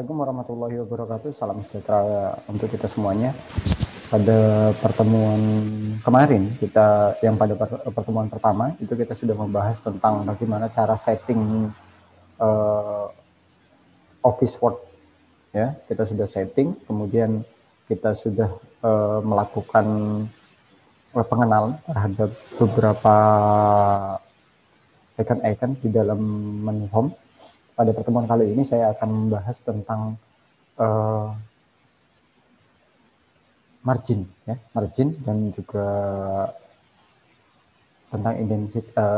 Assalamualaikum warahmatullahi wabarakatuh. Salam sejahtera untuk kita semuanya. Pada pertemuan kemarin, pada pertemuan pertama itu kita sudah membahas tentang bagaimana cara setting uh, Office Word. Ya, kita sudah setting, kemudian kita sudah melakukan pengenalan terhadap beberapa icon-icon di dalam menu Home. Pada pertemuan kali ini saya akan membahas tentang margin, ya, margin dan juga tentang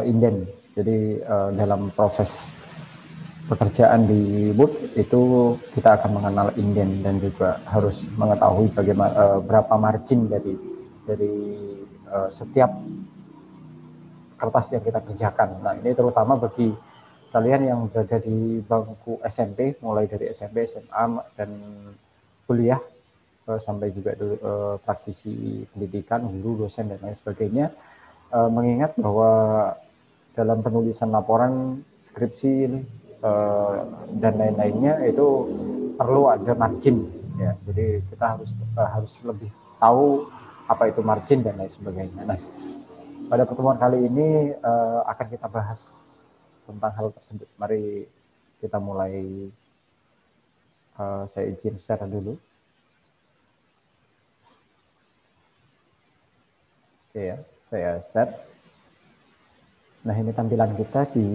indent. Jadi dalam proses pekerjaan di Word itu kita akan mengenal indent dan juga harus mengetahui bagaimana berapa margin dari setiap kertas yang kita kerjakan. Nah, ini terutama bagi kalian yang berada di bangku SMP, mulai dari SMP, SMA, dan kuliah, sampai juga praktisi pendidikan, guru, dosen, dan lain sebagainya, mengingat bahwa dalam penulisan laporan, skripsi, dan lain-lainnya itu perlu ada margin. Ya. Jadi kita harus lebih tahu apa itu margin dan lain sebagainya. Nah, pada pertemuan kali ini akan kita bahas tentang hal tersebut. Mari kita mulai. Saya izin share dulu. Oke ya, saya share. Nah, ini tampilan kita di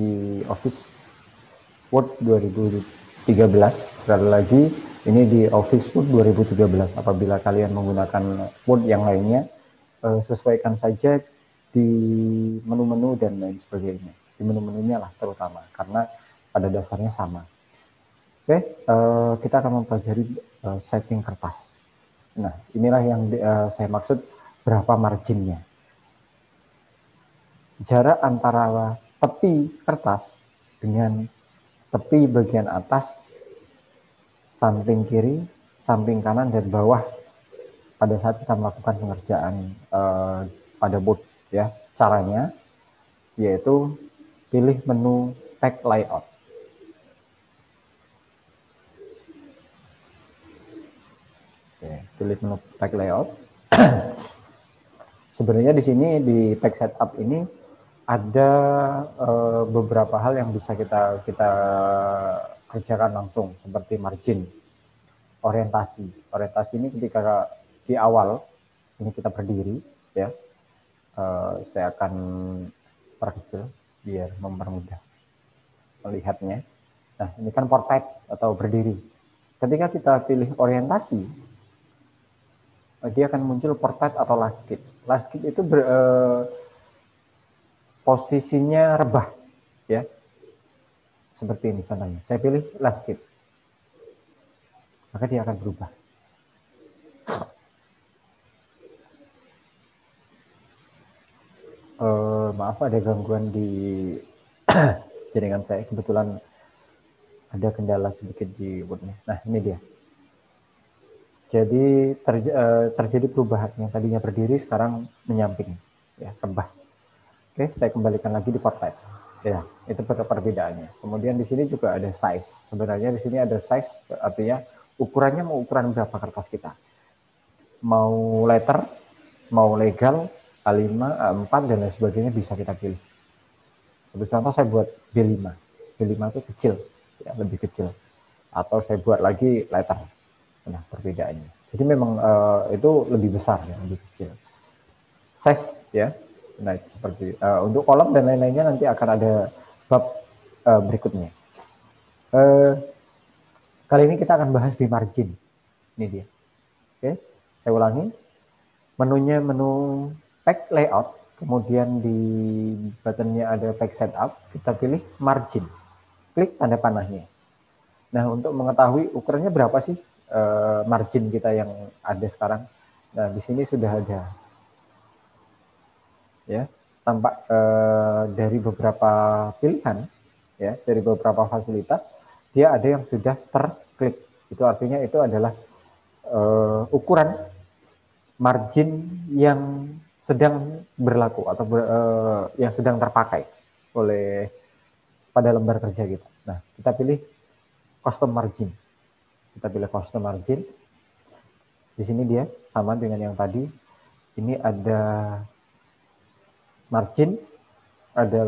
Office Word 2013. Sekali lagi, ini di Office Word 2013. Apabila kalian menggunakan Word yang lainnya, sesuaikan saja di menu-menu dan lain sebagainya. Di menu-menunya lah terutama, karena pada dasarnya sama. Oke, kita akan mempelajari setting kertas. Nah, inilah yang saya maksud berapa marginnya. Jarak antara tepi kertas dengan tepi bagian atas, samping kiri, samping kanan, dan bawah pada saat kita melakukan pengerjaan pada Word, ya. Caranya yaitu pilih menu Tag Layout. Oke, pilih menu Tag Layout. Sebenarnya di sini di Tag Setup ini ada beberapa hal yang bisa kita kerjakan langsung, seperti margin, orientasi. Orientasi ini ketika di awal ini kita berdiri, ya. Saya akan perkecil biar mempermudah melihatnya. Nah, ini kan portrait atau berdiri. Ketika kita pilih orientasi, dia akan muncul portrait atau landscape. Landscape itu posisinya rebah, ya. Seperti ini contohnya. Saya pilih landscape, maka dia akan berubah. Maaf ada gangguan di jaringan saya, kebetulan ada kendala sedikit di Word-nya. Nah, ini dia. Jadi terjadi perubahan, yang tadinya berdiri sekarang menyamping, ya, rebah. Oke, saya kembalikan lagi di portrait. Ya, itu perbedaannya. Kemudian di sini juga ada size. Sebenarnya di sini ada size, artinya ukurannya mau ukuran berapa kertas kita. Mau letter, mau legal, A5, A4, dan lain sebagainya bisa kita pilih. Untuk contoh saya buat B5. B5 itu kecil, ya, lebih kecil. Atau saya buat lagi letter. Nah, perbedaannya. Jadi memang itu lebih besar, ya, lebih kecil. Size, ya. Nah, seperti untuk kolom dan lain-lainnya nanti akan ada bab berikutnya. Kali ini kita akan bahas di margin. Ini dia. Oke, saya ulangi. Menunya menu Tag Layout, kemudian di buttonnya ada Tag Setup, kita pilih margin. Klik tanda panahnya. Nah, untuk mengetahui ukurannya berapa sih margin kita yang ada sekarang. Nah, di sini sudah ada, ya, tampak dari beberapa pilihan, ya, dari beberapa fasilitas, dia ada yang sudah terklik. Itu artinya itu adalah ukuran margin yang sedang berlaku atau yang sedang terpakai oleh pada lembar kerja kita. Nah, kita pilih custom margin. Kita pilih custom margin. Di sini dia sama dengan yang tadi. Ini ada margin, ada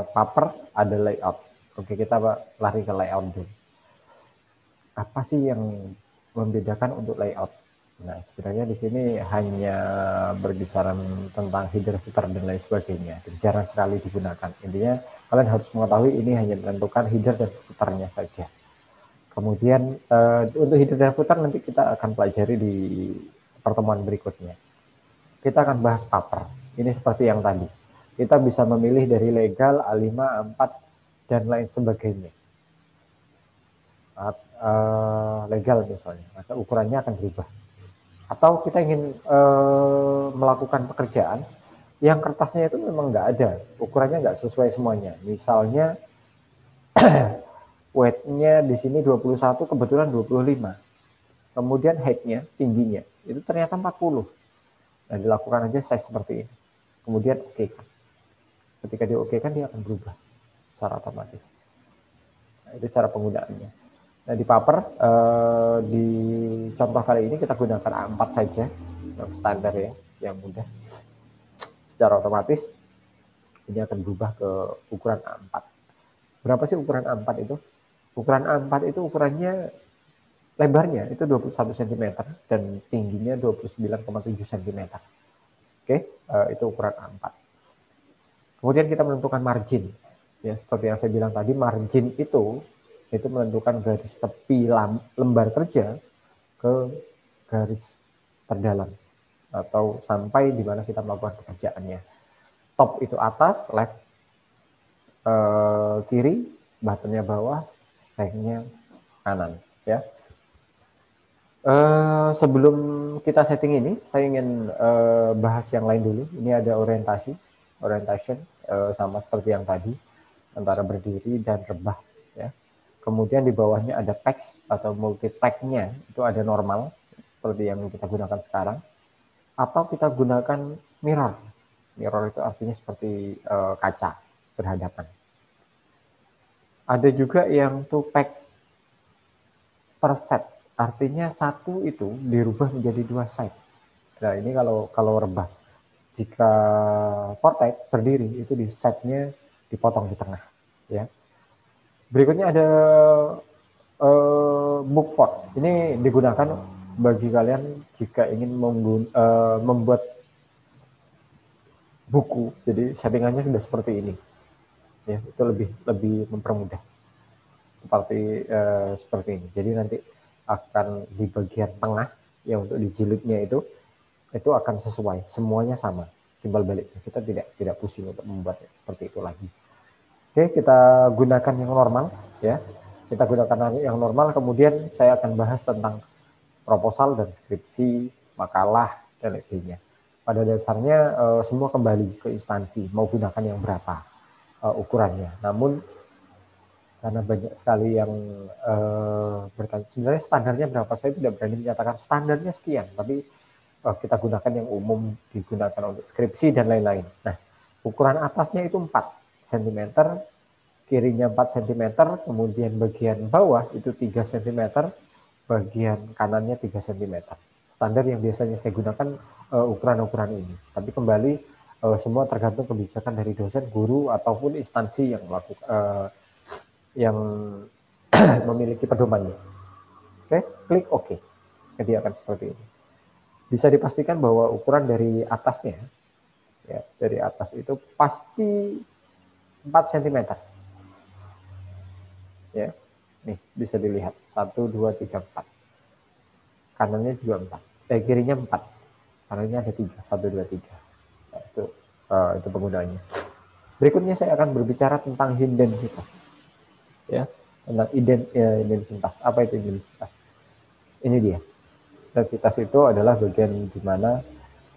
paper, ada layout. Oke, kita lari ke layout dulu. Apa sih yang membedakan untuk layout? Nah, sebenarnya di sini hanya berbicara tentang header, footer, dan lain sebagainya. Jadi jarang sekali digunakan. Intinya kalian harus mengetahui ini hanya menentukan header dan footernya saja. Kemudian untuk header dan footer nanti kita akan pelajari di pertemuan berikutnya. Kita akan bahas paper. Ini seperti yang tadi. Kita bisa memilih dari legal, A5, A4, dan lain sebagainya. Legal misalnya, maka ukurannya akan berubah. Atau kita ingin melakukan pekerjaan yang kertasnya itu memang nggak ada, ukurannya nggak sesuai semuanya. Misalnya weight-nya di sini 21, kebetulan 25. Kemudian height-nya, tingginya, itu ternyata 40. Nah, dilakukan aja size seperti ini. Kemudian oke kan. Ketika dia oke kan, dia akan berubah secara otomatis. Nah, itu cara penggunaannya. Nah, di paper, di contoh kali ini kita gunakan A4 saja, yang standar ya, yang mudah. Secara otomatis, ini akan berubah ke ukuran A4. Berapa sih ukuran A4 itu? Ukuran A4 itu ukurannya, lebarnya itu 21 cm dan tingginya 29,7 cm. Oke, itu ukuran A4. Kemudian kita menentukan margin. Ya, seperti yang saya bilang tadi, margin itu menentukan garis tepi lembar kerja ke garis terdalam atau sampai di mana kita melakukan pekerjaannya. Top itu atas, left kiri, bottomnya bawah, right-nya kanan. Ya. Sebelum kita setting ini, saya ingin bahas yang lain dulu. Ini ada orientation, sama seperti yang tadi, antara berdiri dan rebah. Ya. Kemudian di bawahnya ada text atau multi-tag-nya, itu ada normal, seperti yang kita gunakan sekarang. Atau kita gunakan mirror. Mirror itu artinya seperti kaca berhadapan. Ada juga yang two-pack per set. Artinya satu itu dirubah menjadi 2 side. Nah, ini kalau rebah. Jika portrait berdiri itu di setnya dipotong di tengah. Ya. Berikutnya ada book font. Ini digunakan bagi kalian jika ingin membuat buku. Jadi settingannya sudah seperti ini. Ya, itu lebih mempermudah. Seperti ini. Jadi nanti akan di bagian tengah yang untuk dijilidnya itu akan sesuai, semuanya sama, timbal baliknya. Kita tidak pusing untuk membuat seperti itu lagi. Oke, kita gunakan yang normal ya. Kita gunakan yang normal, kemudian saya akan bahas tentang proposal dan skripsi, makalah dan lain sebagainya. Pada dasarnya semua kembali ke instansi, mau gunakan yang berapa ukurannya. Namun karena banyak sekali yang bertanya, sebenarnya standarnya berapa, saya tidak berani menyatakan standarnya sekian, tapi kita gunakan yang umum digunakan untuk skripsi dan lain-lain. Nah, ukuran atasnya itu 4 cm, kirinya 4 cm, kemudian bagian bawah itu 3 cm, bagian kanannya 3 cm. Standar yang biasanya saya gunakan ukuran-ukuran ini. Tapi kembali semua tergantung kebijakan dari dosen, guru, ataupun instansi yang melakukan yang memiliki pedomannya. Oke, klik OK. Jadi akan seperti ini. Bisa dipastikan bahwa ukuran dari atasnya, ya, dari atas itu pasti 4 cm. Ya, nih bisa dilihat 1, 2, 3, 4. Kanannya juga 4. Kirinya 4. Kanannya ada 3, 1, 2, 3. Nah, itu penggunaannya. Berikutnya saya akan berbicara tentang identitas. Ya, tentang identitas. Apa itu identitas? Ini dia. Identitas itu adalah bagian di mana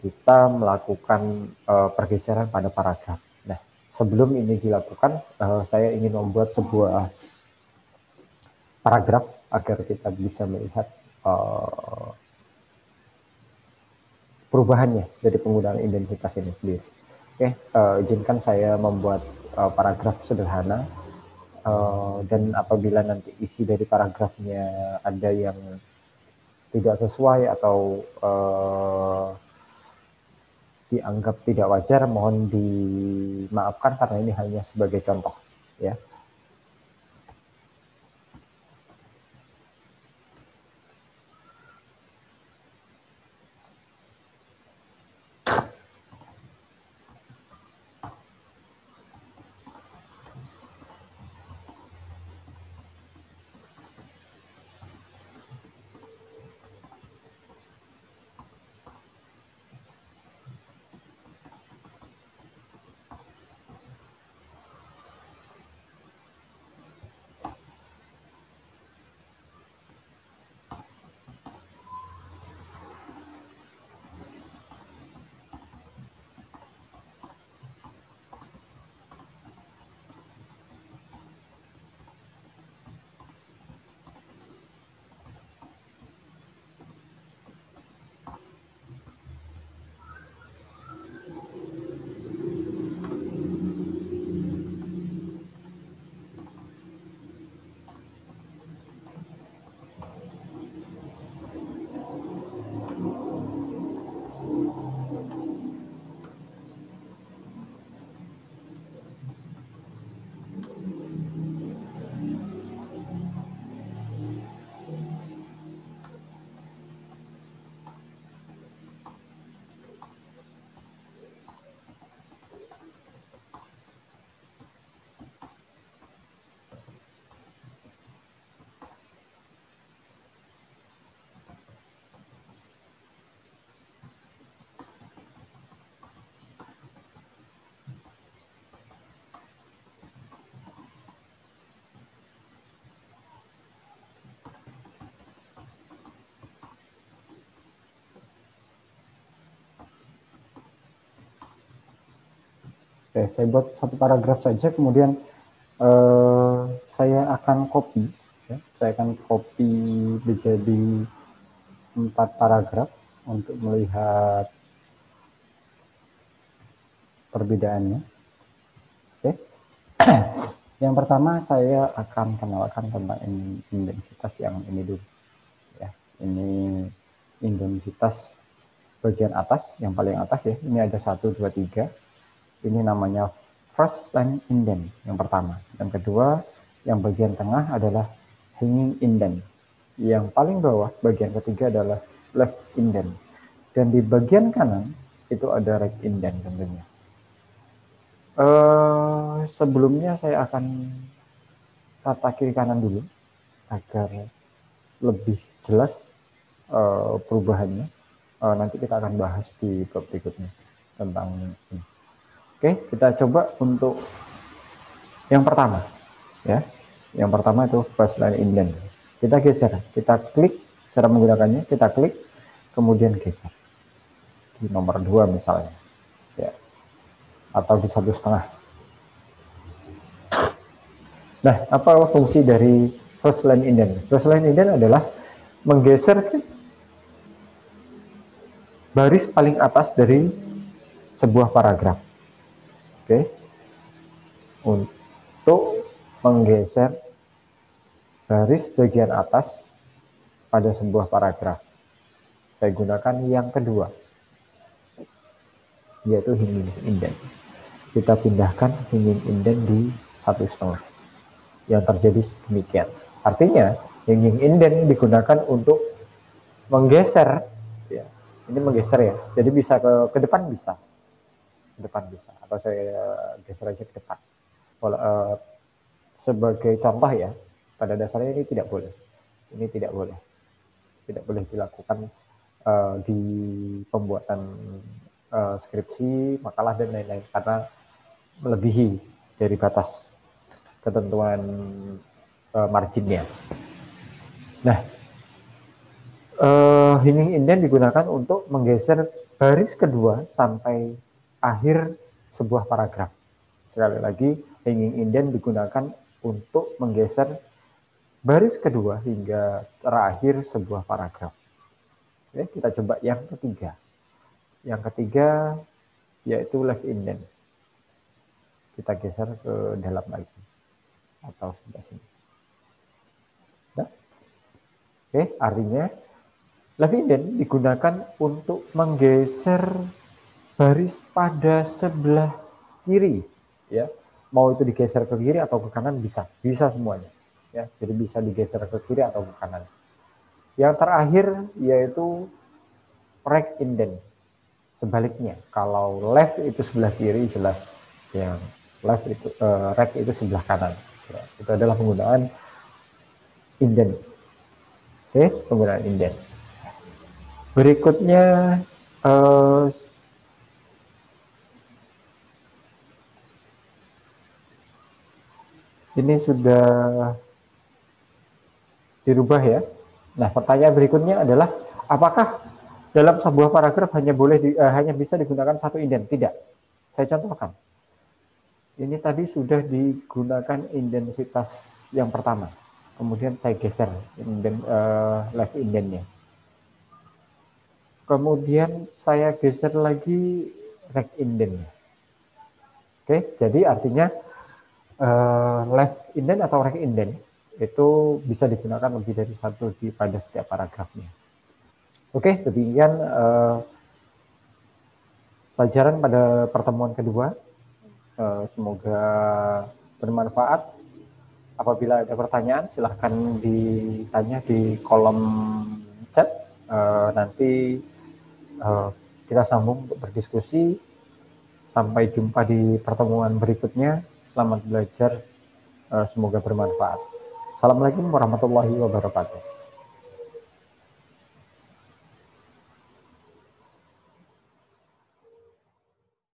kita melakukan pergeseran pada paragraf. Nah, sebelum ini dilakukan, saya ingin membuat sebuah paragraf agar kita bisa melihat perubahannya dari penggunaan identitas ini sendiri. Oke, izinkan saya membuat paragraf sederhana. Dan apabila nanti isi dari paragrafnya ada yang tidak sesuai atau dianggap tidak wajar, mohon dimaafkan karena ini hanya sebagai contoh ya. Oke, saya buat satu paragraf saja, kemudian saya akan copy, ya. Saya akan copy menjadi 4 paragraf untuk melihat perbedaannya. Oke. Yang pertama saya akan kenalkan tentang intensitas yang ini dulu. Ya, ini intensitas bagian atas, yang paling atas ya. Ini ada 1, 2, 3. Ini namanya first line indent yang pertama. Yang kedua, yang bagian tengah adalah hanging indent. Yang paling bawah, bagian ketiga adalah left indent. Dan di bagian kanan, itu ada right indent tentunya. Sebelumnya saya akan tata kiri kanan dulu, agar lebih jelas perubahannya. Nanti kita akan bahas di bab berikutnya tentang ini. Oke, kita coba untuk yang pertama, ya. Yang pertama itu first line indent. Kita geser, kita klik, cara menggunakannya kita klik, kemudian geser di nomor 2 misalnya, ya, atau di 1,5. Nah, apa fungsi dari first line indent? First line indent adalah menggeser baris paling atas dari sebuah paragraf. Oke, untuk menggeser baris bagian atas pada sebuah paragraf, saya gunakan yang kedua, yaitu hanging indent. Kita pindahkan hanging indent di 1,5. Yang terjadi demikian. Artinya hanging indent digunakan untuk menggeser, ya. Ini menggeser ya. Jadi bisa ke depan bisa, atau saya geser aja ke depan. Sebagai contoh ya, pada dasarnya ini tidak boleh. Ini tidak boleh dilakukan di pembuatan skripsi, makalah dan lain-lain, karena melebihi dari batas ketentuan marginnya. Nah, hanging indent digunakan untuk menggeser baris kedua sampai akhir sebuah paragraf. Sekali lagi, hanging indent digunakan untuk menggeser baris kedua hingga terakhir sebuah paragraf. Oke, kita coba yang ketiga. Yang ketiga yaitu left indent. Kita geser ke dalam lagi atau sebelah sini. Nah, oke, artinya Left indent digunakan untuk menggeser baris pada sebelah kiri, ya. Mau itu digeser ke kiri atau ke kanan bisa semuanya, ya. Jadi bisa digeser ke kiri atau ke kanan. Yang terakhir yaitu right indent. Sebaliknya, kalau left itu sebelah kiri jelas, yang left itu right itu sebelah kanan. Ya, itu adalah penggunaan indent. Oke, penggunaan indent. Berikutnya ini sudah dirubah ya. Nah, pertanyaan berikutnya adalah apakah dalam sebuah paragraf hanya bisa digunakan satu indent? Tidak. Saya contohkan. Ini tadi sudah digunakan intensitas yang pertama. Kemudian saya geser left indentnya. Kemudian saya geser lagi right indentnya. Oke, jadi artinya left indent atau right indent itu bisa digunakan lebih dari satu pada setiap paragrafnya. Oke, demikian pelajaran pada pertemuan kedua. Semoga bermanfaat. Apabila ada pertanyaan, silahkan ditanya di kolom chat. Nanti kita sambung untuk berdiskusi. Sampai jumpa di pertemuan berikutnya. Selamat belajar. Semoga bermanfaat. Assalamualaikum warahmatullahi wabarakatuh.